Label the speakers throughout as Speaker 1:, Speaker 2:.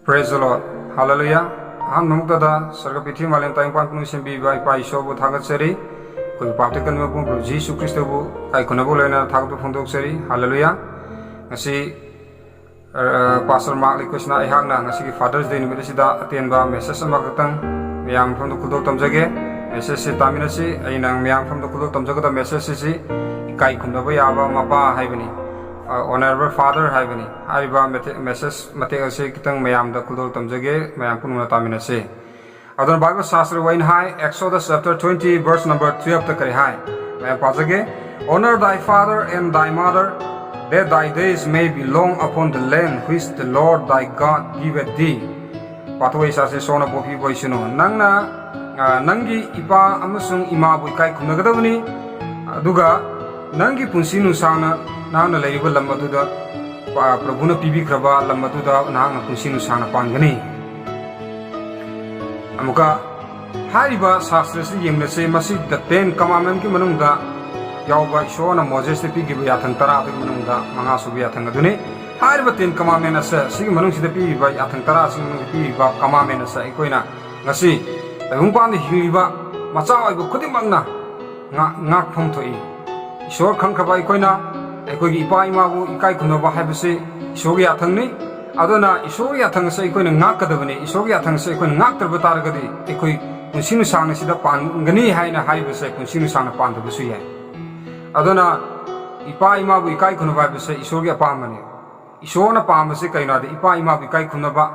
Speaker 1: Praise the Lord. Hallelujah. Ham namuktada sarga pithi malem tayong panpunu simbi ba ipa iso bu thagat seri koi patikan me pun Jesus Christ bu kai kunabo lena thagtu phondok seri. Hallelujah. Ngasi Pastor Leikoisana ihang na ngasi Father's Day nimit sida attend ba message ama katang miyang phondok kudok tamjage message si tamina si ainang miyang phondok kudok tamjagada message si kai kunabo yaba mapa haibani Honourable Father haibani hariba message mate ase kitang mayam da kudol tamjage mayam pununa tamina se adon Bible shastra wain hai Exodus chapter 20 verse number 12 ta kare hai mayam pajage honor thy father and thy mother that thy days may be long upon the land which the Lord thy God giveth thee patoi sase sona popi boisino nangna nangi ipa amasung ima bui kai kunagadabani aduga nangi punsinu sana nahana laiba lamaduda prabhuna pibi kraba lamaduda nahana punsinu sana pangani amuka hariba shastra si yemnase masi the 10 commandment ki manungda yauba ishona Moses te pigiba yathang tara te manungda manga subi yathang adune hariba 10 commandment asa sigi manung sida pigiba yathang tara sigi manung pigiba commandment asa ikoina ngasi tayungpan de hiba macha oiba khudimangna ngak phom thoi ishor khangkhaba ikoina aikogi ipa imabu ikai kunaba haibase isogi athangni adona isogi athang se ikoina ngakadabani isogi athang se ikoina ngaktarba taragadi ikoi punsinu sangna sida pangani haina haibase punsinu sangna pandabasu yai adona ipa imabu ikai kunaba haibase isogi apamani isona pamase kainade ipa imabu ikai kunaba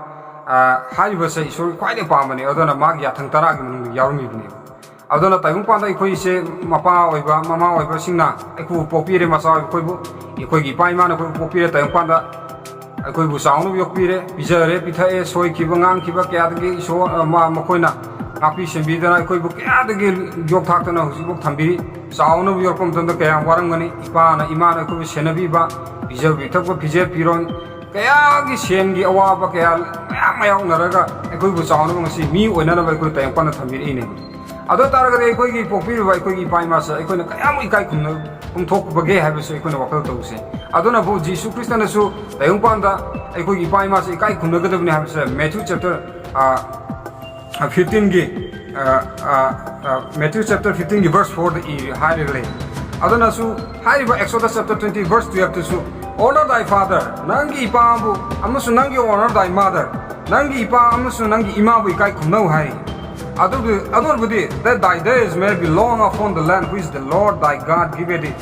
Speaker 1: haibase isogi kwaide pamani adona magi athang taragi manung yarumibni adona tayung panda ikoi se mapa oiba mama oiba singna eku popire masa ikoi bu ikoi gi pai mana ko popire tayung panda ikoi bu saunu yokpire bijare pithae soi ki bangang ki ba kya de so ma makoina api sembi dana ikoi bu kya de jok thak tana husi bu thambiri saunu yokom tanda kya warang mani ipa na imana ko senabi ba bijar bithak ba bije piron kaya gi sen gi awa ba kya mayang naraga ikoi bu saunu ngasi mi oina na ba ikoi tayung panda thambiri ine ado taragade ikoi gi popir ba ikoi gi pai masa ikoi na kaya mo ikai kunna thok bage habisu ikoi na wakal tawse adona bo Jesus Christ na su tayung panda ikoi gi pai masa ikai kunna gadabni habisa Matthew chapter 15 gi Matthew chapter 15 gi verse 4 the hairele adona su hairiba Exodus chapter 20 verse 12 to su honor thy father nangi ipabu amasu nangi honor thy mother nangi ipa amasu nangi imabu ikai kunna hai Adulbudi, that thy days may be long upon the land which the Lord thy God giveth thee.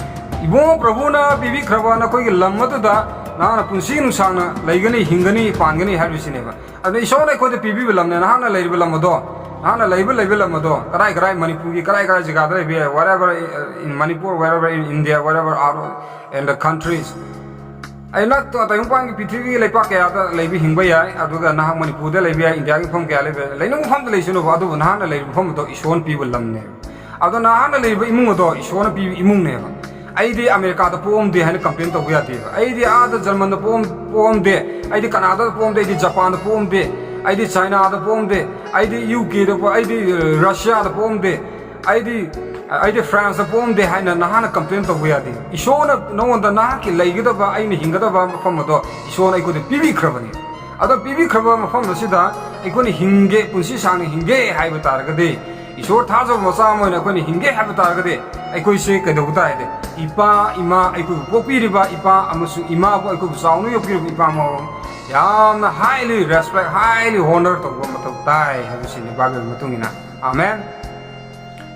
Speaker 1: Ibo Prabhuna Bibi Kravana Koi Lamatuda, Nana Punsinu Sana, Laigani, Hingani, Pangani, Habisineva. And they saw like what the Pibi Lam and Hana Label Amado, Hana Label Amado, Karai Manipuri, Karai Zigada, wherever in Manipur, wherever in India, wherever out in the countries. I not thought I want PTV like Paka, Labi Himbaya, Aduga Nah Manipur, Labia, India from Galibay, Lano foundation of Adu and Hana Lab from the Ishon people Lamne. Adona Hana Lab Imudo, Ishona P. Imune. I the America the poem they had a complaint of Viative. I the other German the poem day. I the Canada poem day, the Japan the poem day. I the China the poem day. I the UK the I the Russia the poem day. I the France the poem they had a Nahana complaint of Viadi. Ishona no one the Naki Laigaba, I Hingada from the Ishona I could PV Cravani. Other PV Cravam from the Sida, I couldn't hinge, Punsishan hinge, Habitargade. Ishor Tazo Masamo and I couldn't hinge Habitargade. I could say Kadavutide. Ipa, Ima, I could Popiriba, Ipa, Amasu Ima, I could sound your Ipamo. Yam highly respect, highly honored of Womatai, have you seen the Bible Matungina? Amen.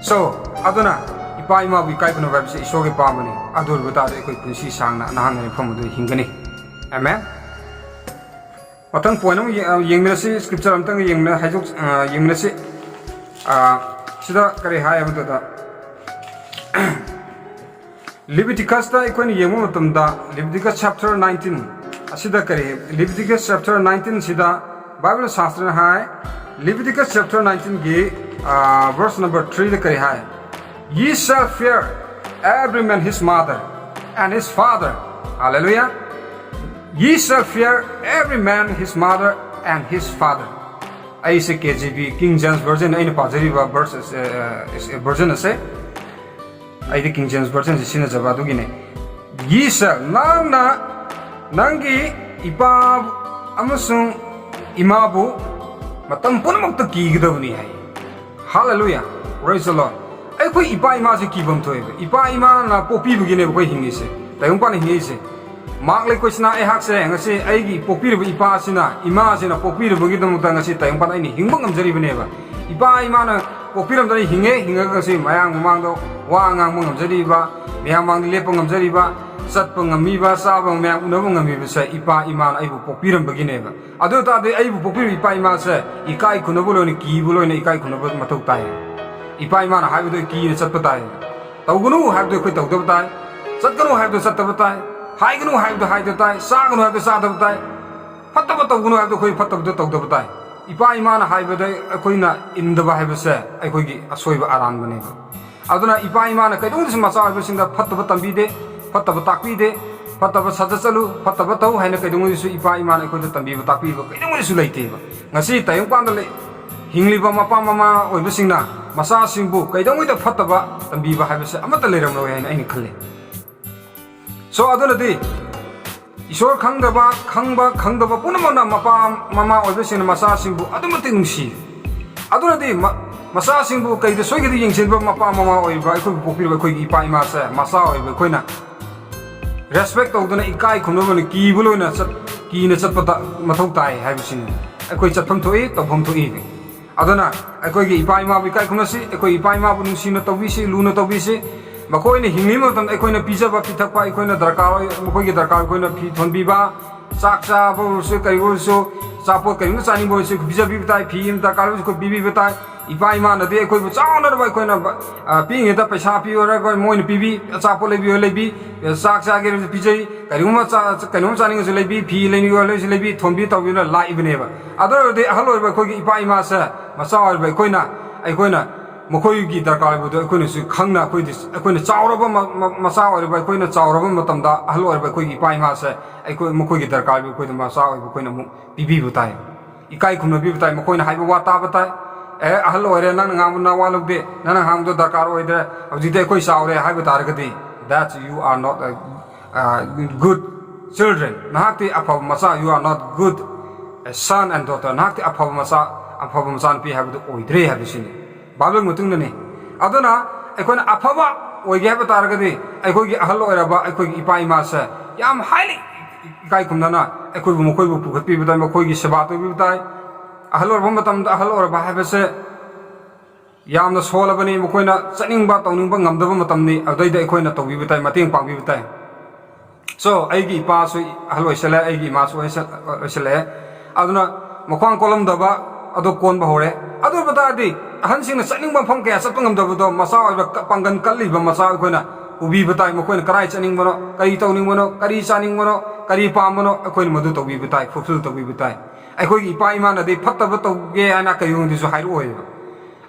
Speaker 1: So, Adona, Ipaima, we kai no website, Shogi Pamani, Adur without a quick Punsi Sang, Nahan from the Hingani. Amen. Watang Pono, Yingmesi, scripture, and Tang Ying, Hajuk, Yingmesi, Sida Karihaya with the Leviticus, Equin Yemutum, Leviticus chapter 19, Sida Kari, Leviticus chapter 19, Sida, Bible Shastra High, Leviticus chapter 19 Gay. Verse number 3 the Karihai. Ye shall fear every man his mother and his father. Hallelujah. Ye shall fear every man his mother and his father. I say KJV King James Version in Pazariva verses version say. I the King James Version is in Zavadugine. Ye shall Nangi Ibab Amasung imabu matam punamakta kigdabani hai hallelujah praise the lord ai khoi ipa ima se kibam thoe ipa ima na popi bugine khoi hingise tayong pa hingise mak Leikoisana ai hak se ngasi ai gi popi ru ipa sina ima sina popi ru bugi dam ta ngasi tayong pa ai ni hingbang amjari bane ba ipa ima na popi ram dani hinga ngasi mayang mang do wa ngang mong amjari ba meyang mang lepang amjari ba sat pangami ba sa bang meyang unabang ngami ba sa ipa ima na ai bu popi ram bugine ba adu ta de ai bu popi ipa ima se ikai kunabulo ni ki bulo ni ikai kunabu mathok tai ipa ima na haibu de ki ni chat patai tawgunu haibu de khoi tawdab tai satganu haibu de satab tai haiganu haibu haidu tai saganu haibu sadab tai fataba tawgunu haibu khoi fatab de tawdab tai ipa ima na haibu de khoi na indaba haibu se ai khoi gi asoiba aran bane aduna ipa ima na kaidung dis masa haibu sinda fataba tambi de fataba takpi de fataba sajachalu fataba taw haina kaidung dis ipa ima na khoi de tambi ba takpi ba kaidung dis leite ba ngasi tayong pang le hingliba mapa mama oibu singna masa singbu kaidong ida fataba tambi ba haibu se amata leram lo haina ai ni khalle so aduna di isor khangdaba khangdaba punamana mapa mama oibu singna masa singbu adumati nungsi aduna di masa singbu kaida soigidi yengsenba mapa mama oiba ikoi pokpirba ikoi ipa ima se masa oiba koina respect tawduna ikai khumnaba ni kibuloina chat kina chatpata mathau tai haibu sin ikoi chatpham thoi tawpham thoi aduna ikoi gi ipa ima bi kai khumnasi ikoi ipa ima bu nungsina tawbisi luna tawbisi makoina hingni matam ikoina pijaba pithakpa ikoina darkar makoi gi darkar koina phi thonbiba sakcha bo su kai bo su sapo kai na chani bo su bijabi bitai phi im darkar ko bibi bitai ipa ima na de koi bu chauna ba koina pinge da paisa pi ora ko moin pibi sapo lebi sakcha ge pijai kairuma cha kainum chani ge lebi phi leni go lebi thonbi tawbi na la ibne ba ador de haloi ba koi gi ipa ima sa masa oi ba koina makoi gi darkar bu de koina su khangna koi dis koina chauraba masa oi ba koina chauraba matam da haloi ba koi gi ipa ima sa makoi gi darkar bu koi da masa oi ba koina mu bibi butai ikai khumna bi butai makoina haiba wa ta batai ahal oire nang ngam na waluk de nang ham do darkar oide hojide koi saure haiba targadi that you are not a good children nahti apha masa you are not good son and daughter nahti apha masa pi haiba oidre habisini balung mutung ne aduna ekona apha oige haiba targadi ekoi gi ahal oira ba ekoi gi ipai ma sa yam highly kai kumna ekoi bu mokoi bu pukhat pi bitai mokoi gi seba to bi bitai ahal or matam ahal or ba haiba se yamna solabani mokoina chaning ba tawning ba ngamdaba matam ni adai da ekoina tawbi bitai mateng pangbi bitai so aigi pa su ahal oisala aigi ma su oisala aduna mokhang kolam daba ado kon ba hore ado bata di ahan sing chaning ba phang kya sat ngamdaba do masa pangan kalli ba masa ekoina ubi bitai mokoina karai chaning bono kari tawning bono kari chaning bono kari pam bono ekoina madu tawbi bitai fulfill tawbi bitai aikoi ipa ima na de fataba tawge ana kayung disu hairu oi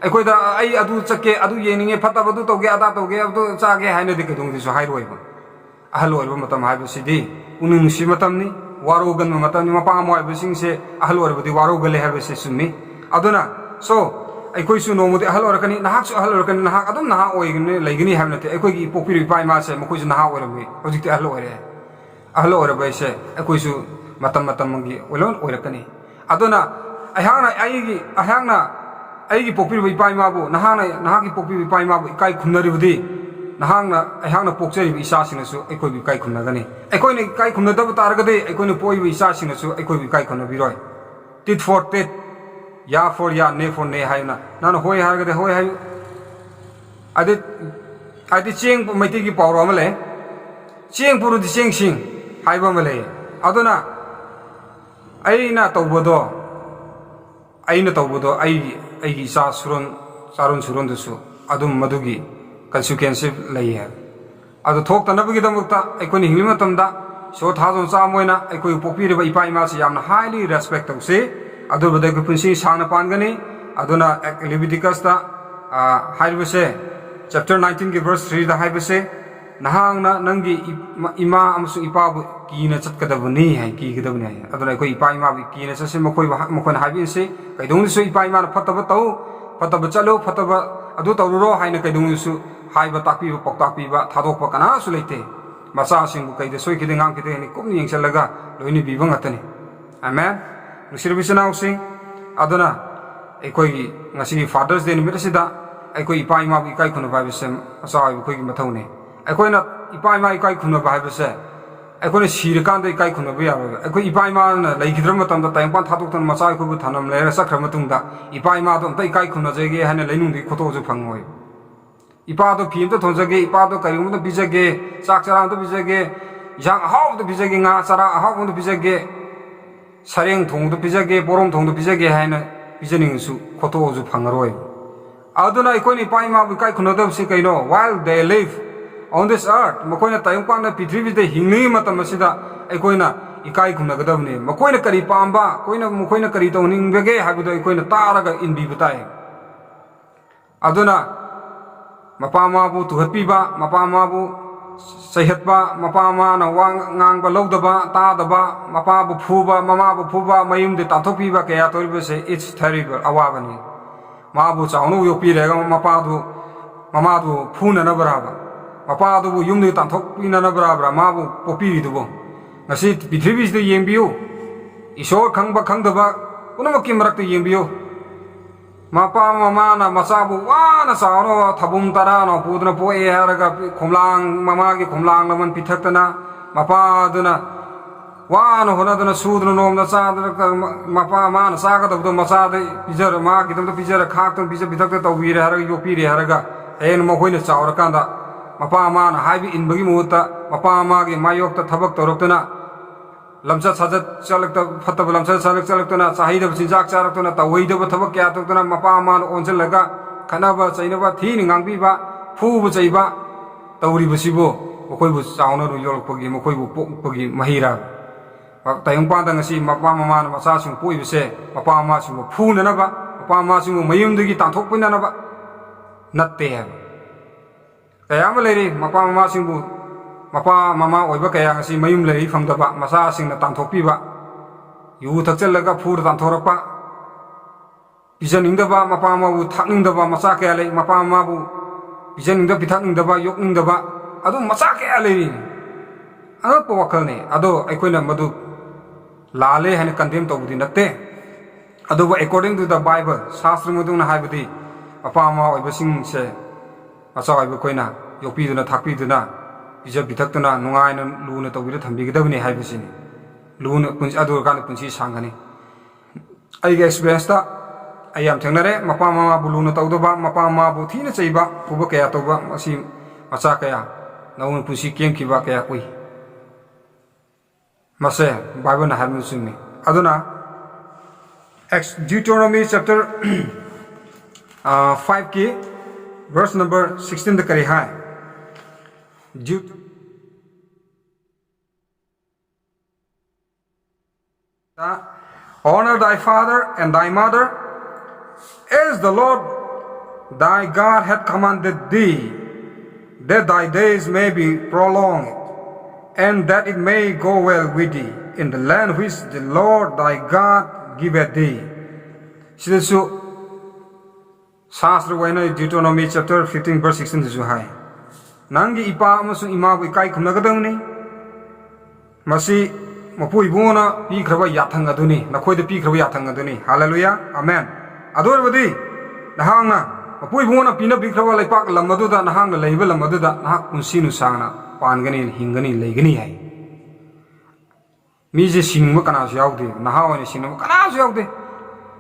Speaker 1: aikoi da ai adu chake adu yeninge fataba du tawge ada tawge adu chage haina de kayung disu hairu oi ahal oi matam haibu sidi unung si matam ni warogan matam ni mapa mo haibu sing se ahal oi budi warogale haibu se sumi aduna so aikoi su no mudi ahal oi kani nahak su ahal oi kani nahak adum naha oi gni leigini haibna te aikoi gi pokpiri ipa ima se makoi su naha oi rami hojikte ahal oi ba se aikoi su matam gi olon oirakani aduna ahangna aigi pokpiri ipa ima bu nahaki pokpiri ipa ima bu ikai khumnari budi ahangna pokchari isa sinasu ekoi bi kai khumnagani ekoi ni kai khumna dab targade ekoi ni poi bi isa sinasu ekoi bi kai khumna biroi tit for tit ya for ya ne for ne haina nana hoi hargade hoi hayu adi cheng maiti gi pawro amale cheng puru di cheng sing haiba male aduna aina tawbodo aigi sa sarun surun dusu adum madugi consequence lay hai adu thok tanabagi damukta aikoni hingli matamda so thajon cha moina aikoi pokpiri ba ipa ima se yamna highly respect tawse adu badai ko punsi sangna pangani aduna Leviticus da haibase chapter 19 ge verse 3 da haibase nahangna nangi ima amsu ipa bu kina chatkadabani hai ki gadabani hai aduna koi ipa ima bi kina chase mokoi haibin se kaidong su ipa ima fataba chalo fataba adu tawro haina kaidong su haiba takpi ba poktakpi ba thadok pa kana su leite masa sing bu kaide soi kide ngang kide ni kumni yengsalaga loini bibang atani amen Sirvisanausing, Adona, Equi, Nasi Fathers Day in Midasida, Equi Paima, Ikai Kunababisem, Asai, Quick Matone. Equina, Ipaima, Ikai Kunababise. Equina Shirikan, the Ikai Kunabia, Equi Ipaima, Lake Dramaton, the Taipan Tatutan Masai Kubutanam, Lera Sacramatunda, Ipaima, don't take Kai Kunazegi, and Lenum, the Kotozo Pangoi. Ipado Pinto Tonzage, Ipado Kayum, the Bizage, Saxaran the Bizage, Yang How the Bizaging, Sara, how the Bizage, Saring Tong the Bizage, Borom Tong the Bizage, and Bizaning Su, Kotozo Pangaroi. Adona Ikoni Paima, Vikai Kunadam Sikano, while they live on this earth, Makoina Tayumpana Pitrivi, the Hinima Tamasida, Equina, Ikai Kunagadavni, Makoina Karipamba, Koina Mukoina Karitoning Vege, Habuda Equina Taraga in Bibutai. Adona Mapamabu to Hapiba, Mapamabu, Sayhatba, Mapama, Nawang Balodaba, Tadaba, Mapabu Puba, Mamabu Puba, Mayum de Tatopiba, Kayatoriba say it's terrible, Awabani. Mabu Sanu Yopira, Mapadu, Mamadu, Puna Nabrava, Mapadu, Yum de Tantopina Nabrava, Mabu, Popidubo. Nasit, Bitrivis the Yembu, Ishor Kangba Kangdaba, Unamakim Rak the Yembu. Mapa Mamana Masabu, Wana Sano, Tabum Tarano, Pudna Poe Haraga, Kumlang, Mamagi, Kumlang, Laman Pitatana, Mapa Duna, Wan Honadana Sudano, Nasada, Mapa Man, Saga of the Masada, Pizza, Market of the Pizza, Carton, Pizza Pitaka, Vira, Yopiri Haraga, and Mohoina Saurakanda, Mapa Man, Hibi in Bagimuta, Mapa Magi, Mayok, Tabak Torotana. Lamsa Sajat select the Fatabalamsa select selectona, Sahid of Sinjak Saratona, the weight of a Tabakatona, Mapaman, Onzelaga, Kanaba, Sainava, Tining Angiba, Fu Zaiba, Tauri Basibo, Okoibu Sound of York Pogi, Mokoibu Pogi, Mahira. Tayumpantangasi, Mapamaman, Masasum, Pui say, Mapamasum, Punanaba, Mapamasum, Mayum de Gitantopinanaba, not there. The Amalady, Mapamasim. Mapa Mama Oibakaya si Mayum lay from the Masasing the Tantopiba. You Tatelaga Pur Tantorapa. Visioning the Ba Mapama would tucking the Ba Masaka alley, Mapamabu, visioning the Pitaking the Ba, yoking the Ba, Ado Masaka alley. Ado Powakane, Ado Equina Madu Lale and condemned of the Nate. Ado according to the Bible, Sastramuduna Habidi, Mapama Oibasing say, Masa Ibaquina, Yopiduna Tapiduna. Is a Bitatana, Nuan and Luna to with him big Davini Habisini. Luna Punch Adurkan Punchi Sangani. I experienced that I am Tenere, Mapama Buluna Taudoba, Mapama Butina Seba, Pubakaya Toba, Masim, Masakaya, Naun Pusi Kim Kibakaya Kui. Mase, Bible Hamusumi. Aduna, Deuteronomy chapter 5K, verse number 16 the Karihai. Honor thy father and thy mother, as the Lord thy God hath commanded thee, that thy days may be prolonged, and that it may go well with thee in the land which the Lord thy God giveth thee. Sidasu Sastra Waina Deuteronomy chapter 15 verse 16 to high. Nangi ipa amasu imabu ikai kunagadawni masi mapu ibuna pi kraba yathang aduni nakhoi de pi kraba yathang aduni hallelujah amen ador badi nahanga mapu ibuna pina pi kraba laipak lamadu da nahang la leiba lamadu da nahak unsinu sangna pangani hingani leigani hai mi je singma kana su yaude nahawani singma kana su yaude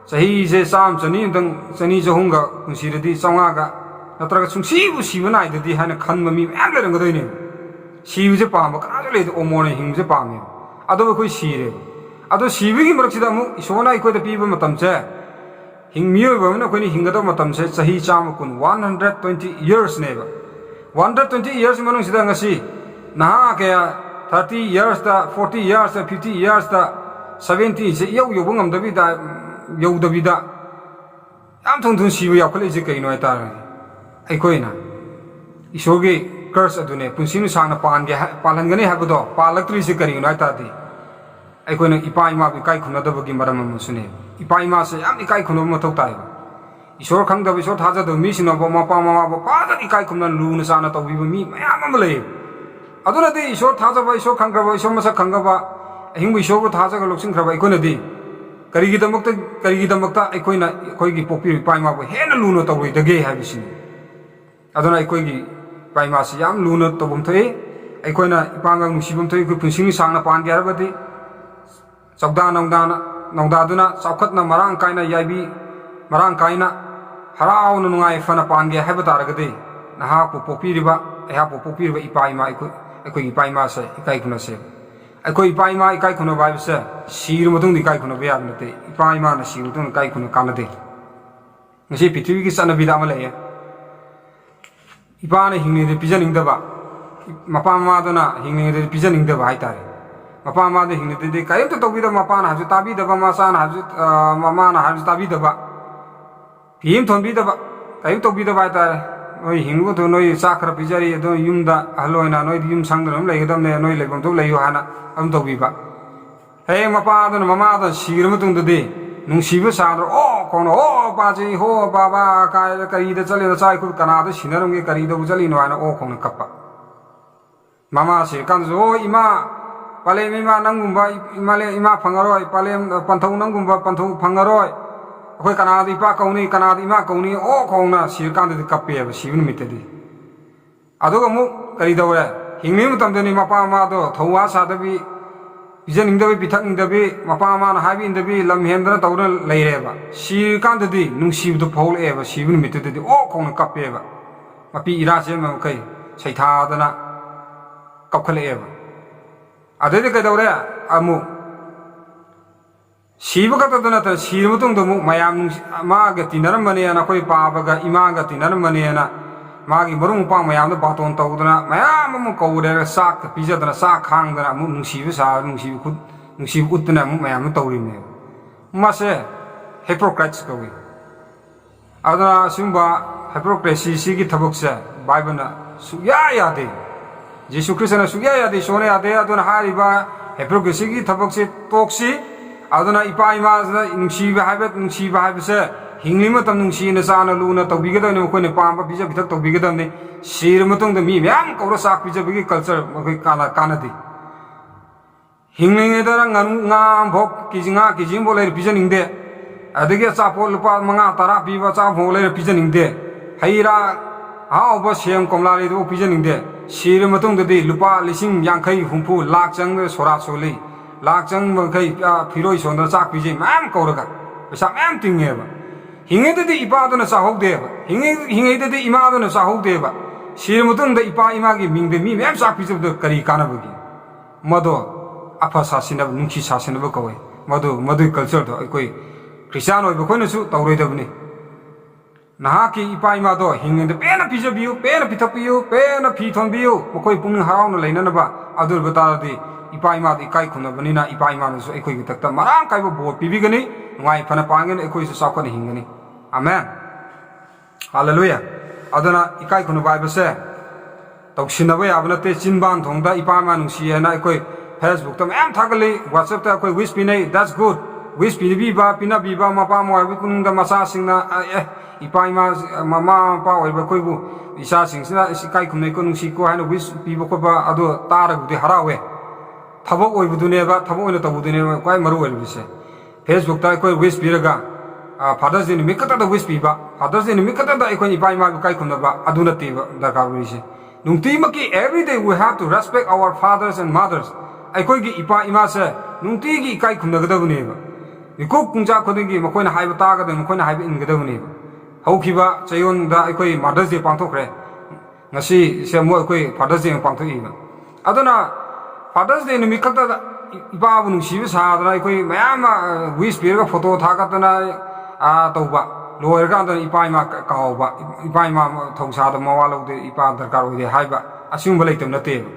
Speaker 1: sahi je sam chani dang chani jahunga unsiradi chawnga ga Natraga Sungsibu Sivana, the Dihana Kanmami, Angler Godini. She was a palm, casually or morning him the palm. Ado Kushi. Ado Shivi Murksidamu, Shona equate the people Matamse. Hing Mu woman when he hingado Matamse, Sahi Chamakun, 120 years neighbor. 120 years Manusangasi. Nahakea, 30 years, 40 years, 50 years, 70 is Yo Yobungam Davida, Yo Davida. I'm talking to Shivi Yakulizika in Waitari. Equina Ishogi curse adune, Punsinu Sana Palangani Hagodo, Palactricari United. Equina Ipaima Kai Kunadabagi Madame Musune. Ipaima say, I'm the Kai Kunomotai. Ishor Kang the Vishot has the mission of Mapama, Father Ikai Kunan Lunasana to we will meet Mammalay. Aduna day, short Taza by Shok Kangava, Shomasa Kangava, and we show what Taza looks in Krava Equinadi. ꯀꯔꯤꯒꯤꯗꯃꯛꯇ ꯑꯩꯈꯣꯏꯒꯤ ꯄꯣꯛꯄꯤꯔꯤꯕ ꯏꯄꯥ ꯏꯃꯥꯕꯨ ꯍꯦꯟꯅ ꯂꯨꯅ ꯇꯧꯔꯣꯏꯗꯒꯦ ꯍꯥꯏꯕꯁꯤꯅꯤ ꯑꯗꯨꯅ ꯑꯩꯈꯣꯏꯒꯤ ꯏꯄꯥ ꯏꯃꯥꯁꯤ ꯌꯥꯝ ꯂꯨꯅ ꯇꯧꯐꯝ ꯊꯣꯛꯏ ꯑꯩꯈꯣꯏꯅ ꯏꯄꯥꯒ ꯅꯨꯡꯁꯤꯐꯝ ꯊꯣꯛꯏ ꯑꯩꯈꯣꯏ ꯄꯨꯟꯁꯤ ꯁꯥꯡꯅ ꯄꯥꯟꯒꯦ ꯍꯥꯏꯔꯕꯗꯤ ꯆꯧꯗꯥ ꯅꯧꯗꯥꯗꯨꯅ ꯆꯥꯎꯈꯠꯅ ꯃꯔꯥꯡ ꯀꯥꯏꯅ ꯌꯥꯏꯕꯤ ꯃꯔꯥꯡ ꯀꯥꯏꯅ ꯍꯔꯥꯎꯅ ꯅꯨꯡꯉꯥꯏꯐꯅ ꯄꯥꯟꯒꯦ ꯍꯥꯏꯕ ꯇꯥꯔꯒꯗꯤ ꯅꯍꯥꯛꯄꯨ ꯄꯣꯛꯄꯤꯔꯤꯕ ꯑꯩꯍꯥꯛꯄꯨ ꯄꯣꯛꯄꯤꯔꯤꯕ ꯏꯄꯥ ꯏꯃꯥ ꯑꯩꯈꯣꯏꯒꯤ ꯏꯄꯥ ꯏꯃꯥꯁꯦ ꯏꯀꯥꯏ ꯈꯨꯝꯅꯁꯦ ꯑꯩꯈꯣꯏ ꯏꯄꯥ ꯏꯃꯥ ꯏꯀꯥꯏ ꯈꯨꯝꯅꯕ ꯍꯥꯏꯕꯁꯦ ꯁꯤꯔ ꯃꯇꯨꯡꯗ ꯏꯀꯥꯏ ꯈꯨꯝꯅꯕ ꯌꯥꯕ ꯅꯠꯇꯦ ꯏꯄꯥ ꯏꯃꯥꯅ ꯁꯤꯔ ꯃꯇꯨꯡꯗ ꯏꯀꯥꯏ ꯈꯨꯝꯅ ꯀꯥꯟꯅꯗꯦ ꯉꯁꯤ ꯄ꯭ꯔꯤꯊꯤꯕꯤꯒꯤ ꯆꯠꯅꯕꯤꯗ ꯑꯃ ꯂꯩꯌꯦ ꯏꯄꯥꯅ ꯍꯤꯡꯂꯤꯉꯩꯗ ꯄꯤꯖꯅꯤꯡꯗꯕ ꯃꯄꯥ ꯃꯃꯥꯗꯨꯅ ꯍꯤꯡꯂꯤꯉꯩꯗ ꯄꯤꯖꯅꯤꯡꯗꯕ ꯍꯥꯏꯇꯥꯔꯦ ꯃꯄꯥ ꯃꯃꯥꯗ ꯍꯤꯡꯂꯤꯉꯩꯗꯗꯤ ꯀꯔꯤꯝꯇ ꯇꯧꯕꯤꯗꯕ ꯃꯄꯥꯅ ꯍꯥꯏꯕꯁꯨ ꯇꯥꯕꯤꯗꯕ ꯃꯃꯥꯅ ꯍꯥꯏꯕꯁꯨ ꯇꯥꯕꯤꯗꯕ ꯐꯤ ꯑꯃ ꯊꯣꯟꯕꯤꯗꯕ ꯀꯔꯤꯝ ꯇꯧꯕꯤꯗꯕ ꯍꯥꯏꯇꯥꯔꯦ ꯅꯣꯏ ꯍꯤꯡꯕꯗꯣ ꯅꯣꯏ ꯆꯥꯛ ꯈꯔ ꯄꯤꯖꯔꯤ ꯑꯗꯣ ꯌꯨꯝꯗ ꯑꯍꯜ ꯑꯣꯏꯅ ꯅꯣꯏꯗꯤ ꯌꯨꯝ ꯁꯪꯗꯅ ꯑꯗꯨꯝ ꯂꯩꯒꯗꯕꯅꯦ ꯅꯣꯏ ꯂꯩꯐꯝꯗꯣ ꯂꯩꯌꯨ ꯍꯥꯏꯅ ꯑꯗꯨꯝ ꯇꯧꯕꯤꯕ ꯍꯌꯦꯡ ꯃꯄꯥꯗꯨꯅ ꯃꯃꯥꯗꯨꯅ ꯁꯤꯔ ꯃꯇꯨꯡꯗꯗꯤ ꯅꯨꯡꯁꯤꯕ ꯁꯥꯗ꯭ꯔꯣ ꯑꯣ ꯈꯣꯡꯅ ꯑꯣ ꯄꯥꯖꯤ ꯍꯣ ꯕꯥꯕꯥ ꯀꯔꯤꯗ ꯆꯠꯂꯤꯅꯣ ꯆꯥꯛ ꯑꯩꯈꯣꯏ ꯀꯅꯥꯗ ꯁꯤꯟꯅꯔꯝꯒꯦ ꯀꯔꯤꯗꯕꯨ ꯆꯠꯂꯤꯅꯣ ꯍꯥꯏꯅ ꯑꯣ ꯈꯣꯡꯅ ꯀꯞꯄ ꯃꯃꯥ ꯁꯤꯔꯀꯥꯟꯗꯁꯨ ꯑꯣ ꯏꯃꯥ ꯄꯂꯦꯝ ꯏꯃꯥ ꯅꯪꯒꯨꯝꯕ ꯏꯃꯥ ꯐꯪꯉꯔꯣꯏ ꯄꯟꯊꯧ ꯅꯪꯒꯨꯝꯕ ꯄꯟꯊꯧ ꯐꯪꯉꯔꯣꯏ ꯑꯩꯈꯣꯏ ꯀꯅꯥꯗ ꯏꯄꯥ ꯀꯧꯅꯤ ꯀꯅꯥꯗ ꯏꯃꯥ ꯀꯧꯅꯤ ꯑꯣ ꯈꯣꯡꯅ ꯁꯤꯔꯀꯥꯟꯗꯗꯤ ꯀꯞꯄꯦꯕ ꯁꯤꯕ ꯅꯨꯃꯤꯠꯇꯗꯤ ꯑꯗꯨꯒ ꯑꯃꯨꯛ ꯀꯔꯤ ꯇꯧꯔꯦ ꯍꯤꯡꯂꯤꯉꯩ ꯃꯇꯝꯗꯅꯤ ꯃꯄꯥ ꯃꯃꯥꯗꯣ ꯊꯧꯋꯥ ꯁꯥꯗꯕꯤ ꯄꯤꯖꯅꯤꯡꯗꯕꯤ ꯄꯤꯊꯛꯅꯤꯡꯗꯕꯤ ꯃꯄꯥ ꯃꯃꯥꯅ ꯍꯥꯏꯕ ꯏꯟꯗꯕꯤ ꯂꯝ ꯍꯦꯟꯗꯅ ꯇꯧꯗꯅ ꯂꯩꯔꯦꯕ ꯁꯤꯔꯀꯥꯟꯗꯗꯤ ꯅꯨꯡꯁꯤꯕꯗꯣ ꯐꯥꯎꯂꯛꯑꯦꯕ ꯁꯤꯕ ꯅꯨꯃꯤꯠꯇꯨꯗꯗꯤ ꯑꯣ ꯈꯣꯡꯅ ꯀꯞꯄꯦꯕ ꯃꯄꯤ ꯏꯔꯥ ꯆꯦꯟꯕ ꯃꯈꯩ ꯁꯩꯊꯥꯗꯅ ꯀꯞꯈꯠꯂꯛꯑꯦꯕ ꯑꯗꯩꯗꯤ ꯀꯩꯗꯧꯔꯦ ꯑꯃꯨꯛ ꯁꯤꯕ ꯈꯛꯇꯗ ꯅꯠꯇꯅ ꯁꯤꯔ ꯃꯇꯨꯡꯗ ꯑꯃꯨꯛ ꯃꯌꯥꯝ ꯃꯥꯒ ꯇꯤꯟꯅꯔꯝꯕꯅꯦꯅ ꯑꯩꯈꯣꯏ ꯄꯥꯕꯒ ꯏꯃꯥꯒ ꯇꯤꯟꯅꯔꯝꯕꯅꯦꯅ ꯃꯥꯒꯤ ꯃꯔꯨꯞ ꯃꯄꯥꯡ ꯃꯌꯥꯝꯗ ꯕꯥꯇꯣꯟ ꯇꯧꯗꯅ ꯃꯌꯥꯝ ꯑꯃ ꯀꯧꯔꯦ ꯆꯥꯛꯀ ꯄꯤꯖꯗꯅ ꯆꯥꯛ ꯈꯥꯡꯗꯅ ꯑꯃꯨꯛ ꯅꯨꯡꯁꯤꯕ ꯁꯥ ꯅꯨꯡꯁꯤꯕ ꯎꯠꯇꯅ ꯑꯃꯨꯛ ꯃꯌꯥꯝ ꯑꯃ ꯇꯧꯔꯤꯕꯅꯦꯕ ꯃꯥꯁꯦ ꯍꯦꯄꯣꯀ꯭ꯔꯥꯏꯠꯁ ꯀꯧꯏ ꯑꯗꯨꯅ ꯑꯁꯤꯒꯨꯝꯕ ꯍꯦꯄꯣꯀ꯭ꯔꯦꯁꯤꯁꯤꯒꯤ ꯊꯕꯛꯁꯦ ꯕꯥꯏꯕꯜꯅ ꯁꯨꯛꯌꯥ ꯌꯥꯗꯦ ꯖꯤꯁꯨ ꯈ꯭ꯔꯤꯁꯇꯅ ꯁꯨꯛꯌꯥ ꯌꯥꯗꯦ ꯏꯁꯣꯔꯅ ꯌꯥꯗꯦ ꯑꯗꯨꯅ ꯍꯥꯏꯔꯤꯕ ꯍꯦꯄꯣꯀ꯭ꯔꯦꯁꯤꯒꯤ ꯊꯕꯛꯁꯦ ꯇꯣꯛꯁꯤ ꯑꯗꯨꯅ ꯏꯄꯥ ꯏꯃꯥꯁꯤꯗ ꯅꯨꯡꯁꯤꯕ ꯍꯥꯏꯕꯁꯦ ꯍꯤꯡꯂꯤ ꯃꯇꯝ ꯅꯨꯡꯁꯤꯅ ꯆꯥꯅ ꯂꯨꯅ ꯇꯧꯕꯤꯒꯗꯕꯅꯤ ꯃꯈꯣꯏꯅ ꯄꯥꯝꯕ ꯄꯤꯖ ꯄꯤꯊꯛ ꯇꯧꯕꯤꯒꯗꯕꯅꯤ ꯁꯤꯔ ꯃꯇꯨꯡꯗ ꯃꯤ ꯃꯌꯥꯝ ꯀꯧꯔ ꯆꯥꯛ ꯄꯤꯖꯕꯒꯤ ꯀꯜꯆꯔ ꯃꯈꯣꯏ ꯀꯥꯟꯅꯗꯦ ꯍꯤꯡꯂꯤꯉꯩꯗ ꯉꯥ ꯑꯃꯐꯥꯎ ꯉꯥ ꯀꯦꯖꯤ ꯑꯃꯐꯥꯎ ꯂꯩꯔ ꯄꯤꯖꯅꯤꯡꯗꯦ ꯑꯗꯒꯤ ꯑꯆꯥꯄꯣꯠ ꯂꯨꯄꯥ 5-10 ꯄꯤꯕ ꯑꯆꯥꯄꯣꯠ ꯂꯩꯔ ꯄꯤꯖꯅꯤꯡꯗꯦ ꯍꯩ ꯔꯥ ꯑꯍꯥꯎꯕ ꯁꯦꯝ ꯀꯣꯝꯂꯥ ꯂꯩꯗꯨꯐꯥꯎ ꯄꯤꯖꯅꯤꯡꯗꯦ ꯁꯤꯔ ꯃꯇꯨꯡꯗꯗꯤ ꯂꯨꯄꯥ 50-50 ꯂꯥꯛ ꯆꯪꯕ ꯁꯣꯔꯥꯠ ꯁꯣꯜꯂꯤ ꯂꯥꯛ ꯆꯪꯕ ꯃꯈꯩ ꯐꯤꯔꯣꯏ ꯁꯣꯟꯗꯅ ꯆꯥꯛ ꯄꯤꯖꯩ ꯃꯌꯥꯝ ꯀꯧꯔꯒ ꯄꯩꯁꯥ ꯃꯌꯥꯝ ꯇꯤꯡꯉꯦꯕ ꯍꯤꯡꯉꯩꯗꯗꯤ ꯏꯄꯥꯗꯨꯅ ꯆꯥꯍꯧꯗꯦꯕ ꯍꯤꯡꯉꯩꯗꯗꯤ ꯏꯃꯥꯗꯨꯅ ꯆꯥꯍꯧꯗꯦꯕ ꯁꯤꯔ ꯃꯇꯨꯡꯗ ꯏꯄꯥ ꯏꯃꯥꯒꯤ ꯃꯤꯡꯗ ꯃꯤ ꯃꯌꯥꯝ ꯆꯥꯛ ꯄꯤꯖꯕꯗ ꯀꯔꯤ ꯀꯥꯟꯅꯕꯒꯦ ꯃꯗꯣ ꯑꯐ ꯁꯥꯁꯤꯟꯅꯕ ꯅꯨꯡꯁꯤ ꯁꯥꯁꯤꯟꯅꯕ ꯀꯧꯏ ꯃꯗꯨꯒꯤ ꯀꯜꯆꯔꯗꯣ ꯑꯩꯈꯣꯏ ꯈ꯭ꯔꯤꯁꯇꯤꯌꯥꯟ ꯑꯣꯏꯕ ꯑꯩꯈꯣꯏꯅꯁꯨ ꯇꯧꯔꯣꯏꯗꯕꯅꯤ ꯅꯍꯥꯛꯀꯤ ꯏꯄꯥ ꯏꯃꯥꯗꯣ ꯍꯤꯡꯉꯩꯗ ꯄꯦꯟꯅ ꯄꯤꯖꯕꯤꯌꯨ ꯄꯦꯟꯅ ꯄꯤꯊꯛꯄꯤꯌꯨ ꯄꯦꯟꯅ ꯐꯤ ꯊꯣꯟꯕꯤꯌꯨ ꯃꯈꯣꯏ ꯄꯨꯛꯅꯤꯡ ꯍꯔꯥꯎꯅ ꯂꯩꯅꯅꯕ ꯑꯗꯨ ꯑꯣꯏꯕ ꯇꯥꯔꯗꯤ ꯏꯄꯥ ꯏꯃꯥꯗ ꯏꯀꯥꯏ ꯈꯨꯝꯅꯕꯅꯤꯅ ꯏꯄꯥ ꯏꯃꯥꯅꯁꯨ ꯑꯩꯈꯣꯏꯒꯤ ꯗꯛꯇ ꯃꯔꯥꯡ ꯀꯥꯏꯕ ꯕꯣꯔ ꯄꯤꯕꯤꯒꯅꯤ ꯅꯨꯡꯉꯥꯏ ꯐꯅ ꯄꯥꯟꯒꯅꯤ ꯑꯩꯈꯣꯏꯁꯨ ꯆꯥꯎꯈꯠꯅ ꯍꯤꯡꯒꯅꯤ ꯑꯃꯦꯟ ꯍꯜꯂꯦꯂꯨꯌꯥ ꯑꯗꯨꯅ ꯏꯀꯥꯏ ꯈꯨꯝꯅꯕ ꯍꯥꯏꯕꯁꯦ ꯇꯧꯁꯤꯟꯅꯕ ꯌꯥꯕ ꯅꯠꯇꯦ ꯆꯤꯟꯕꯥꯟ ꯊꯣꯡꯗ ꯏꯄꯥ ꯏꯃꯥ ꯅꯨꯡꯁꯤ ꯍꯥꯏꯅ ꯑꯩꯈꯣꯏ ꯐꯦꯁꯕꯨꯛꯇ ꯃꯌꯥꯝ ꯊꯥꯒꯠꯂꯤ ꯋꯥꯆꯞꯇ ꯑꯩꯈꯣꯏ ꯋꯤꯁ ꯄꯤꯅꯩ ꯗꯦꯠꯁ ꯒꯨꯗ ꯋꯤꯁ ꯄꯤꯅꯕꯤꯕ ꯃꯄꯥ ꯃꯃꯥ ꯑꯣꯏꯕ ꯄꯨꯛꯅꯤꯡꯗ ꯃꯆꯥꯁꯤꯡꯅ ꯏꯄꯥ ꯏꯃꯥ ꯃꯃꯥ ꯃꯄꯥ ꯑꯣꯏꯕ ꯑꯩꯈꯣꯏꯕꯨ ꯏꯆꯥꯁꯤꯡꯁꯤꯅ ꯏꯀꯥꯏ ꯈꯨꯝꯅꯩꯀꯣ ꯅꯨꯡꯁꯤꯀꯣ ꯍꯥꯏꯅ ꯋꯤꯁ ꯄꯤꯕ ꯈꯣꯠꯄ ꯑꯗꯨ ꯇꯥꯔꯒꯕꯨꯗꯤ ꯍꯔꯥꯎꯋꯦ ꯊꯕꯛ ꯑꯣꯏꯕꯗꯨꯅꯦꯕ ꯊꯕꯛ ꯑꯣꯏꯅ ꯇꯧꯕꯗꯨꯅꯦꯕ ꯈ꯭ꯋꯥꯏ ꯃꯔꯨ ꯑꯣꯏꯔꯤꯕꯁꯦ ꯐꯦꯁꯕꯨꯛꯇ ꯑꯩꯈꯣꯏ ꯋꯤꯁ ꯄꯤꯔꯒ ꯐꯥꯗꯔꯁ ꯗꯦ ꯅꯨꯃꯤꯠ ꯈꯛꯇꯗ ꯋꯤꯁ ꯄꯤꯕ ꯐꯥꯗꯔꯁ ꯗꯦ ꯅꯨꯃꯤꯠ ꯈꯛꯇꯗ ꯑꯩꯈꯣꯏ ꯏꯄꯥ ꯏꯃꯥꯕꯨ ꯏꯀꯥꯏ ꯈꯨꯝꯅꯕ ꯑꯗꯨ ꯅꯠꯇꯦꯕ ꯗꯔꯀꯥꯔ ꯑꯣꯏꯔꯤꯁꯦ ꯅꯨꯡꯇꯤꯃꯛꯀꯤ everyday we have to respect our fathers and mothers ꯑꯩꯈꯣꯏꯒꯤ ꯏꯄꯥ ꯏꯃꯥꯁꯦ ꯅꯨꯡꯇꯤꯒꯤ ꯏꯀꯥꯏ ꯈꯨꯝꯅꯒꯗꯕꯅꯦꯕ ꯃꯤꯀꯨꯞ ꯄꯨꯡꯆꯥ ꯈꯨꯗꯤꯡꯒꯤ ꯃꯈꯣꯏꯅ ꯍꯥꯏꯕ ꯇꯥꯒꯗꯕꯅꯤ ꯃꯈꯣꯏꯅ ꯍꯥꯏꯕ ꯏꯟꯒꯗꯕꯅꯦꯕ ꯍꯧꯈꯤꯕ ꯆꯌꯣꯜꯗ ꯑꯩꯈꯣꯏ ꯃꯥꯗꯔꯁ ꯗꯦ ꯄꯥꯡꯊꯣꯛꯈ꯭ꯔꯦ ꯉꯁꯤꯁꯦ ꯑꯃꯨꯛ ꯑꯩꯈꯣꯏ ꯐꯥꯗꯔꯁ ꯗꯦ ꯄꯥꯡꯊꯣꯛꯏꯕ ꯑꯗꯨꯅ ꯐꯥꯗꯔꯁ ꯗꯦ ꯅꯨꯃꯤꯠ ꯈꯛꯇꯗ ꯏꯄꯥꯕꯨ ꯅꯨꯡꯁꯤꯕ ꯁꯥꯗꯅ ꯑꯩꯈꯣꯏ ꯃꯌꯥꯝ ꯋꯤꯁ ꯄꯤꯔꯒ ꯐꯣꯇꯣ ꯊꯥꯒꯠꯇꯅ ꯇꯧꯕ ꯂꯣꯏꯔꯀꯥꯟꯗ ꯏꯄꯥ ꯏꯃꯥ ꯀꯥꯎꯕ ꯏꯄꯥ ꯏꯃꯥ ꯊꯧꯁꯥꯗ ꯃꯋꯥ ꯂꯧꯗꯦ ꯏꯄꯥ ꯗꯔꯀꯥꯔ ꯑꯣꯏꯗꯦ ꯍꯥꯏꯕ ꯑꯁꯤꯒꯨꯝꯕ ꯂꯩꯇꯕ ꯅꯠꯇꯦꯕ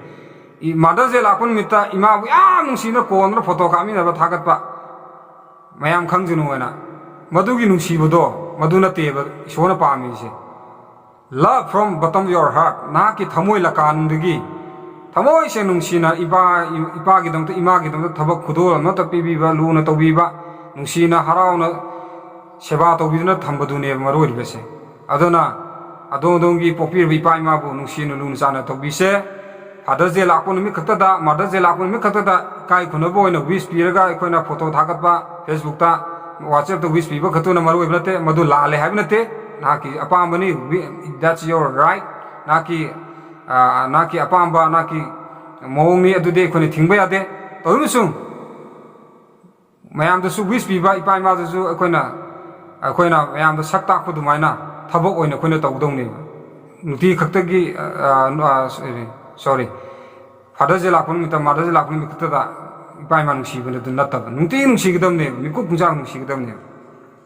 Speaker 1: ꯃꯥꯗꯔꯁ ꯗꯦ ꯂꯥꯛꯄ ꯅꯨꯃꯤꯠꯇ ꯏꯃꯥꯕꯨ ꯌꯥꯝ ꯅꯨꯡꯁꯤꯅ ꯀꯣꯟꯗꯅ ꯐꯣꯇꯣ ꯀꯥꯞꯃꯤꯟꯅꯕ ꯊꯥꯒꯠꯄ ꯃꯌꯥꯝ ꯈꯪꯖꯅꯨ ꯍꯥꯏꯅ ꯃꯗꯨꯒꯤ ꯅꯨꯡꯁꯤꯕꯗꯣ ꯃꯗꯨ ꯅꯠꯇꯦꯕ ꯏꯁꯣꯔꯅ ꯄꯥꯝꯃꯤꯁꯦ love from bottom of your heart ꯅꯍꯥꯛꯀꯤ ꯊꯃꯣꯏ ꯂꯀꯥꯟꯗꯒꯤ ꯊꯃꯣꯏꯁꯦ ꯅꯨꯡꯁꯤꯅ ꯏꯄꯥꯒꯤꯗꯃꯛꯇ ꯏꯃꯥꯒꯤꯗꯃꯛꯇ ꯊꯕꯛ ꯈꯨꯗꯣꯜ ꯑꯃꯠꯇ ꯄꯤꯕꯤꯕ ꯂꯨꯅ ꯇꯧꯕꯤꯕ ꯅꯨꯡꯁꯤꯅ ꯍꯔꯥꯎꯅ ꯁꯦꯕꯥ ꯇꯧꯕꯤꯗꯨꯅ ꯊꯝꯕꯗꯨꯅꯦꯕ ꯃꯔꯨ ꯑꯣꯏꯔꯤꯕꯁꯦ ꯑꯗꯨꯅ ꯑꯗꯣꯝꯒꯤ ꯄꯣꯛꯄꯤꯔꯤꯕ ꯏꯄꯥ ꯏꯃꯥꯕꯨ ꯅꯨꯡꯁꯤꯅ ꯂꯨꯅ ꯆꯥꯟꯅ ꯇꯧꯕꯤꯁꯦ ꯐꯥꯗꯔꯁ ꯗꯦ ꯂꯥꯛꯄ ꯅꯨꯃꯤꯠ ꯈꯛꯇꯗ ꯃꯥꯗꯔꯁ ꯗꯦ ꯂꯥꯛꯄ ꯅꯨꯃꯤꯠ ꯈꯛꯇꯗ ꯏꯀꯥꯏ ꯈꯨꯝꯅꯕ ꯑꯣꯏꯅ ꯋꯤꯁ ꯄꯤꯔꯒ ꯑꯩꯈꯣꯏꯅ ꯐꯣꯇꯣ ꯊꯥꯒꯠꯄ ꯐꯦꯁꯕꯨꯛꯇ WhatsApp to wish people katuna maru ibnate madu la le habnate naki apambani that's your right naki naki apamba naki mawni adude khoni thingba yade torumusum mayam da su wish biba ipai ma da su akoina mayam da sakta khu dumaina thabok oina khone tawdongni nuti khaktagi sorry father je lakun mi ta mother je lakun mi khata da ipai ma nungsi bane du natta nuti nungsi gidamne miku punja nungsi gidamne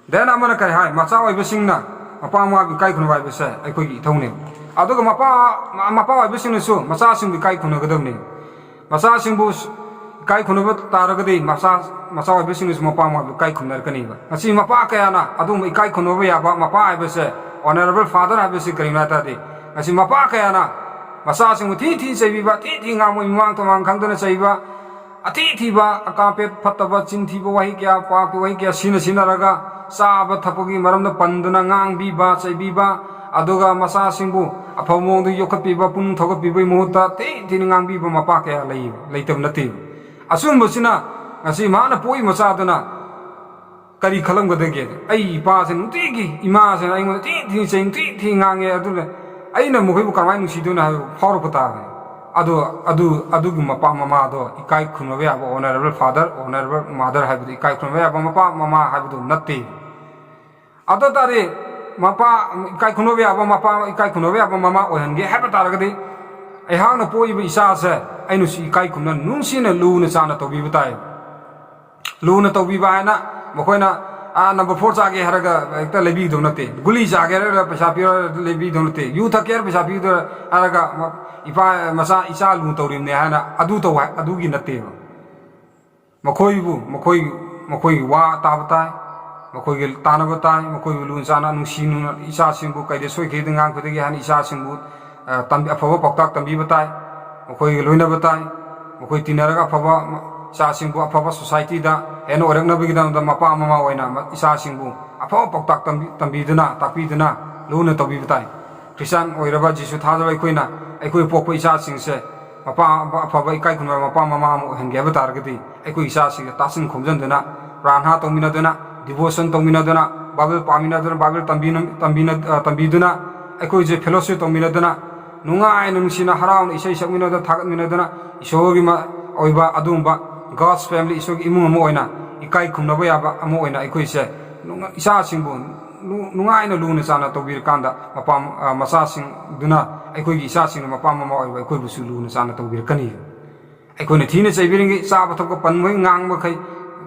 Speaker 1: then amana kai hai macha oi basingna mapa ma bi kai khun wai base aikoi gi thone aduga mapa oi basing su macha sing bi kai khun gidamne macha sing bu kai khun ba taragadi macha oi basing su mapa ma bi kai khun nar kani ba asi mapa kaya na adu mai kai khun ba ya ba mapa ai base honorable father ai base karina ta de asi mapa kaya na macha sing thi thi sei bi ba thi nga mo imang to mang khang dona sei ba ati thi ba akape phattaba chin thi ba wahi kya pa ko wahi kya sina raga saba thapagi maram da panduna ngang bi ba sei bi ba aduga masa singbu aphomong du yokhat bi ba pun thogat bi bai muhta te tin ngang bi ba mapa kya leitam nati asum bosina ngasi mana poi masa duna kari khalam gadage ai pa se nuti gi ima se ai mo ti sing ti ngang e adule ai na mo bu kamai nusi duna phawro pata adu gi mapa mama do ikai khunwe aba honorable father honorable mother habi ikai khunwe aba mapa mama habi do natti ado tare mapa ikai khunwe aba mapa ikai khunwe aba mama ohange habi taragadi ai hang na poi bi isa se ai nu si ikai khunna nungsi na lu na chana to bi batai lu na to bi ba na mokoina number 4 chage haraga ekta lebi do nate guli chage ra paisa pi lebi do nate youth care paisa pi do haraga ipa masa isa lu tawrim ne hana adu to adu gi nate makoi wa ta batai makoi gi tana batai makoi lu sana nu sinu isa singbu kai de soi ge dingang khode gi han isa singbu tambi afawa paktak tambi batai makoi gi loina batai makoi tinaraga afawa isa singbu afawa society da eno orek na bigi da mapa mama oina isa singbu afawa paktak tambi duna takpi duna luna tabi batai Christian oiraba jisu thajaba koina aikoi pokpa isa singse mapa afawa ikai kunwa mapa mama mo henge ba targati aikoi isa sing tasin khomjan duna pranha tongmina duna devotion tongmina duna bible pamina duna bible tambi duna aikoi je fellowship tongmina duna nunga ai nungsina haraun isai sakmina da thagatmina duna isogi ma oiba adumba God's family isogi imung mo oina ikai khumna ba yaba amo oina aikoi se nunga isa singbu nunga ai na luna sana tobir kanda mapa masa sing duna aikoi gi isa sing mapa mama oiba aikoi busu luna sana tobir kani aikoi ne thine chaibiringi saba thok panmoi ngang ba khai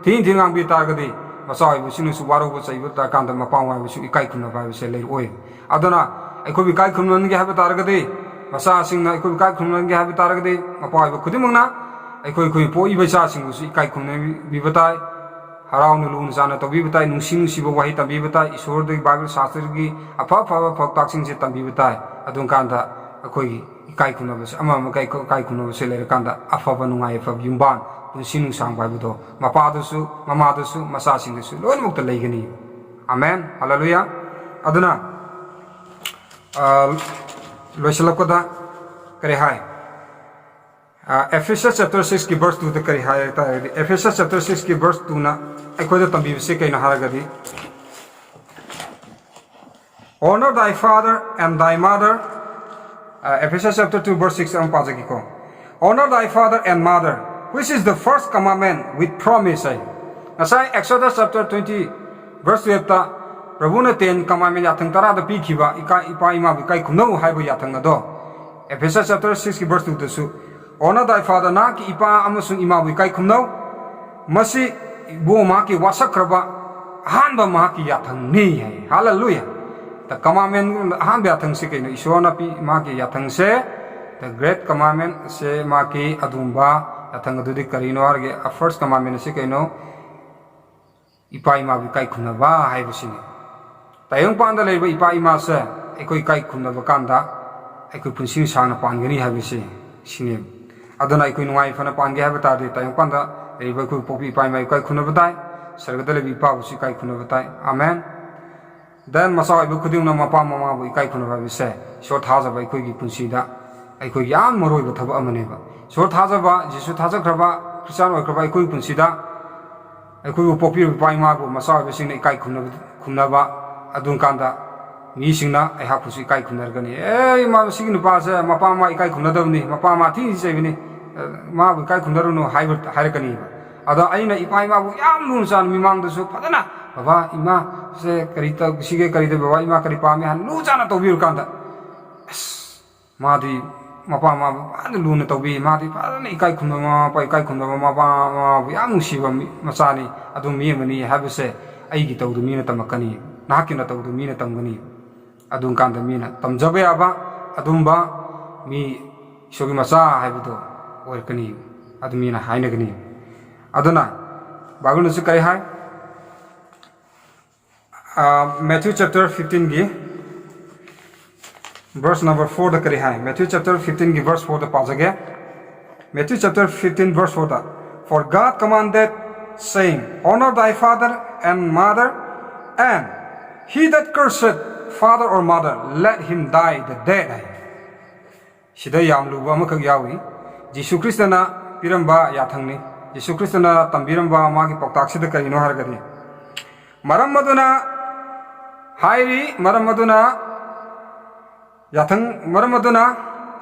Speaker 1: thin ngang bi targadi masa oibu sinu su waro ba chaibu ta kanda mapa wa busu ikai khumna ba se lei oi adana aikoi bi kai khumna ngi ha ba targadi masa sing na aikoi kai khumna ngi ha ba targadi mapa oibu khudimangna aikoi poi ba sa sing busu ikai khumna bi batai haraun lun sana to bi batai nungsing sibo wahi tambi batai isor de bible shastra gi afa phak tak sing se tambi batai adun kanda akoi ikai khuna bas ama kai khuna se le kanda afa ba nungai afa yumban punsing sang bai budo mapa da su mama da su masa sing su lon mukta leigani amen hallelujah aduna loisalakoda kare hai Ephesians chapter 6 ki verse 2 the kari hai ta Ephesians chapter 6 ki verse 2 na aikoi da tambi se kai na haragadi honor thy father and thy mother Ephesians chapter 2 verse 6 ang pajagi ko honor thy father and mother which is the first commandment with promise ai asai Exodus chapter 20 verse 12 ta prabhu na 10 commandment yathang tara da pi khiba ipa ima bi kai khunau haibu yathang na do Ephesians chapter 6 ki verse 2 da su honor thy father na ki ipa amasung ima bu kai khumnau masi bo ma ki wasakraba han ba ma ki yathang ni hai hallelujah the commandment han ba yathang se kaino isona pi ma ki yathang se the great commandment se ma ki adumba yathang adu di karino arge a first commandment se kaino ipa ima bu kai khumna ba hai busini tayong panda leba ipa ima se ekoi kai khumna ba kanda ekoi punsing sana pangani hai bisi sini adana ikoi nungai fana pange ha bata de tayong panda ei ba ku popi pai mai kai khuna batai sargada le bi pa usi kai khuna batai amen then masa ibu khuding na mapa mama bu kai khuna ba bise so tha ja ba ikoi gi punsi da ikoi yam moroi ba thaba amane ba so tha ja ba jisu tha ja khraba christian oi khraba ikoi punsi da ꯑꯩꯈꯣꯏꯕꯨ ꯄꯣꯛꯄꯤꯔꯤꯕ ꯏꯄꯥ ꯏꯃꯥꯕꯨ ꯃꯆꯥ ꯑꯣꯏꯕꯁꯤꯡꯅ ꯏꯀꯥꯏ ꯈꯨꯝꯅꯕ ꯑꯗꯨꯝ ꯀꯥꯟꯗ ꯃꯤꯁꯤꯡꯅ ꯑꯩꯍꯥꯛꯄꯨꯁꯨ ꯏꯀꯥꯏ ꯈꯨꯝꯅꯔꯒꯅꯤ ꯏꯃꯥ ꯁꯤꯒꯤ ꯅꯨꯄꯥꯁꯦ ꯃꯄꯥ ꯃꯃꯥ ꯏꯀꯥꯏ ꯈꯨꯝꯅꯗꯕꯅꯤ ꯃꯄꯥ ꯃꯃꯥ ꯊꯤꯅ ꯆꯩꯕꯅꯤ ꯃꯥꯕꯨ ꯏꯀꯥꯏ ꯈꯨꯝꯅꯔꯨꯅꯨ ꯍꯥꯏꯔꯛꯀꯅꯤꯕ ꯑꯗꯣ ꯑꯩꯅ ꯏꯄꯥ ꯏꯃꯥꯕꯨ ꯌꯥꯝ ꯂꯨꯅ ꯆꯥꯟꯅ ꯃꯤꯃꯥꯡꯗꯁꯨ ꯐꯖꯅ ꯕꯕꯥ ꯏꯃꯥ ꯁꯦ ꯀꯔꯤ ꯇꯧꯁꯤꯒꯦ ꯀꯔꯤ ꯇꯧ ꯕꯕꯥ ꯏꯃꯥ ꯀꯔꯤ ꯄꯥꯝꯃꯤ ꯍꯥꯏꯅ ꯂꯨ ꯆꯥꯟꯅ ꯇꯧꯕꯤꯔꯀꯥꯟꯗ ꯑꯁ ꯃꯥꯗꯤ ꯃꯄꯥ ꯃꯃꯥꯕꯨ ꯐꯖꯅ ꯂꯨꯅ ꯇꯧꯕꯤ ꯃꯥꯗꯤ ꯐꯖꯅ ꯏꯀꯥꯏ ꯈꯨꯝꯅꯕ ꯃꯃꯥ ꯃꯄꯥ ꯏꯀꯥꯏ ꯈꯨꯝꯅꯕ ꯃꯄꯥ ꯃꯃꯥꯕꯨ ꯌꯥꯝ ꯅꯨꯡꯁꯤꯕ ꯃꯆꯥꯅꯤ ꯑꯗꯨ ꯃꯤ ꯑꯃꯅꯤ ꯍꯥꯏꯕꯁꯦ ꯑꯩꯒꯤ ꯇꯧꯗꯨ ꯃꯤꯅ ꯇꯝꯃꯛꯀꯅꯤ ꯅꯍꯥꯛꯀꯤ ꯅꯇꯧꯗꯨ ꯃꯤꯅ ꯇꯝꯒꯅꯤ ꯑꯗꯨꯝ ꯀꯥꯟꯗ ꯃꯤꯅ ꯇꯝꯖꯕ ꯌꯥꯕ ꯑꯗꯨꯝꯕ ꯃꯤ ꯏꯁꯣꯔꯒꯤ ꯃꯆꯥ ꯍꯥꯏꯕꯗꯣ ꯑꯣꯏꯔꯛꯀꯅꯤ ꯑꯗꯨ ꯃꯤꯅ ꯍꯥꯏꯅꯒꯅꯤ ꯑꯗꯨꯅ ꯕꯥꯏꯕꯜꯅꯁꯨ ꯀꯔꯤ ꯍꯥꯏ Matthew chapter 15 gi verse number 4 da kari hai Matthew chapter 15 gi verse 4 da pazage Matthew chapter 15 verse 4 da for God commanded saying honor thy father and mother and he that curseth father or mother let him die the dead sida yam luba amakak yawi Jisu Kristana piramba yathangni Jisu Kristana tambiramba magi paktak sida karino hargadi maram maduna hairi maram maduna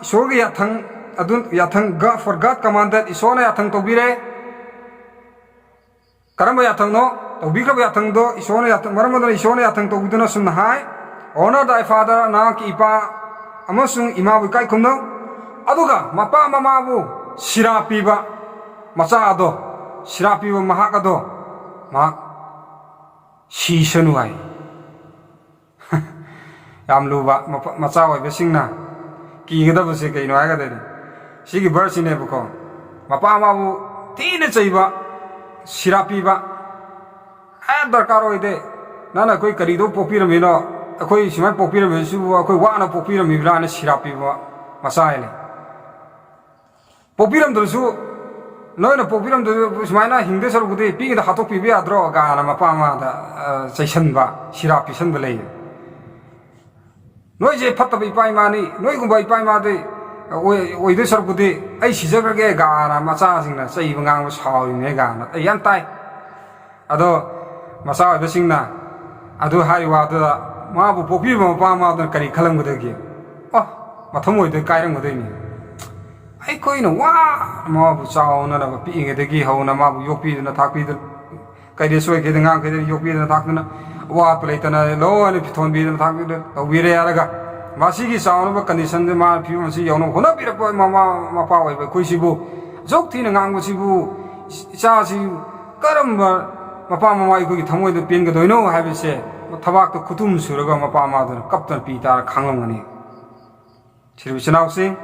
Speaker 1: isorgi yathang God for God commanded isona yathang tobire karamba yathang no tobikrab yathang do isona yathang maram maduna isona yathang tobiduna sum hai honor thy father na ki ipa amasung ima bu kai khumno aduga mapa mama bu sira piba macha ado sira piba mahak ado mahak shisanu ai yam luba macha oi besingna ki gada se kai no aga de sigi verse ne bu ko mapa ma bu tine chaiba sirapi ba a darkar oi de nana koi kari do popira me no akoi simai popira me su akoi wa na popira me bra na sirapi ba macha ai ne popiram do su noi na popiram do simai na hingde sar gude pi da hatok pi bi adro ga na mapa ma da session ba sirapi san ba lei Noi je fattabi pai mani noi gumba pai ma de oi de sar gudi ai sijagrage ga na macha singna sei bangang sawi ne ga na yan tai ado macha de singna ado hai wa da ma bu popi ma pa ma da kari khalam gud gi oh matham oi de kai rang gud ni ai koi na wa ma bu chaw na na pi nge de gi ho na ma bu yopi na thak pi de kai de soi ge de ngang ge de yopi na thak na wa play tana lo ani pithon bi na thak de to bi re araga masi gi sound ba condition de ma phi masi yono hona bi ra pa mama mapa oi ba khoi sibu jok thi na ngang ba sibu cha si karam ba mapa mama ai ko gi thamoi de pen ga doino ha bi se thabak to khutum suraga mapa ma de kap ta pi ta khanglam ngani sirbi chanau sing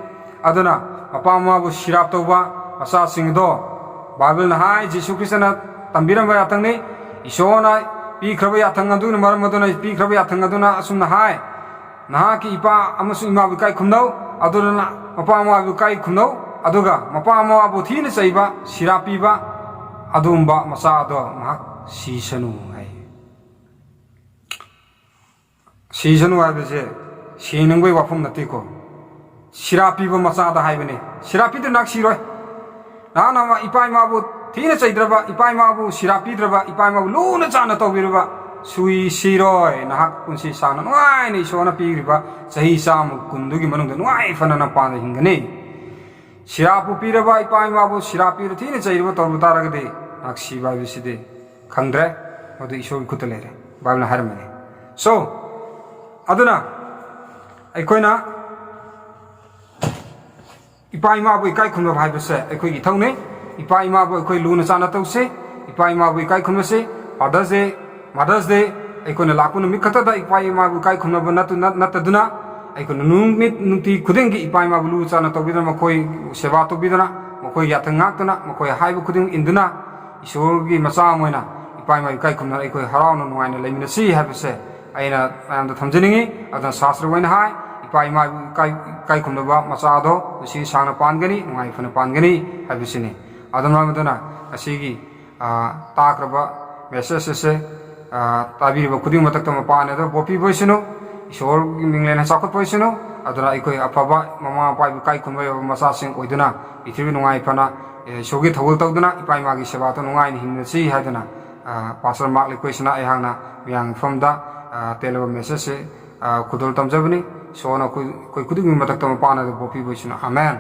Speaker 1: aduna mapa mama bu sirap to ba asa sing do bible na hai Jisu Kristna tambiram ba atang ni isona pi khraba yathang adu na maram aduna pi khraba yathang aduna asum na hai na ki ipa amasu ima bu kai khumnau aduna mapa ma bu kai khumnau aduga mapa ma bu thina chaiba sirapi ba adumba masa ado ma sisanu hai sisanu hai bese sinangoi wafum nati ko sirapi ba masa da hai bane sirapi de nak siroi na na ma ipa ma bu thina chaidraba ipa ma bu sirapi draba ipa ma bu lu na chana tawbirba sui siroi nahak kunsi sana nuai ni sona pigriba sahi sam kundugi manung nuai fana na pa hingane sirapu piraba ipai ma bu sirapi thine chairba torbu taragade akshi ba biside khangdre odu isoi kutalere babna harmane so aduna aikoina ipai ma bu ikai khunba bhai bese aikoi gi thaune ipai ma bu aikoi luna chana tause ipai ma bu ikai khunba se Mother's Day aikona lakuna mi khata da ipai ma bu kai khuna ba nataduna aikona numit nuti khuding gi ipai ma bu lu chana to bidana makoi seba to bidana makoi yathang ngak na makoi haibu khuding induna isor gi macha moina ipai ma kai khuna aikoi harauna nuaina leimina si habse aina am da thamjaningi adan shastra waina hai ipai ma kai khuna ba macha do si sangna pangani nuai fana pangani habsini adam ramadana asigi takraba message se tabiri ba khuding matak to mapane do bopi boisino isor minglena sakot boisino adura ikoi afaba mama pai bu kai khunba masa sing oiduna pithri nungai phana sogi thawul tawduna ipai magi seba to nungai ni himna si haduna Pastor Mark Leikoisana ayahna yang from the telebo message khudol tamjabani so na koi kuding matak tam pana do bopi boisuna amen.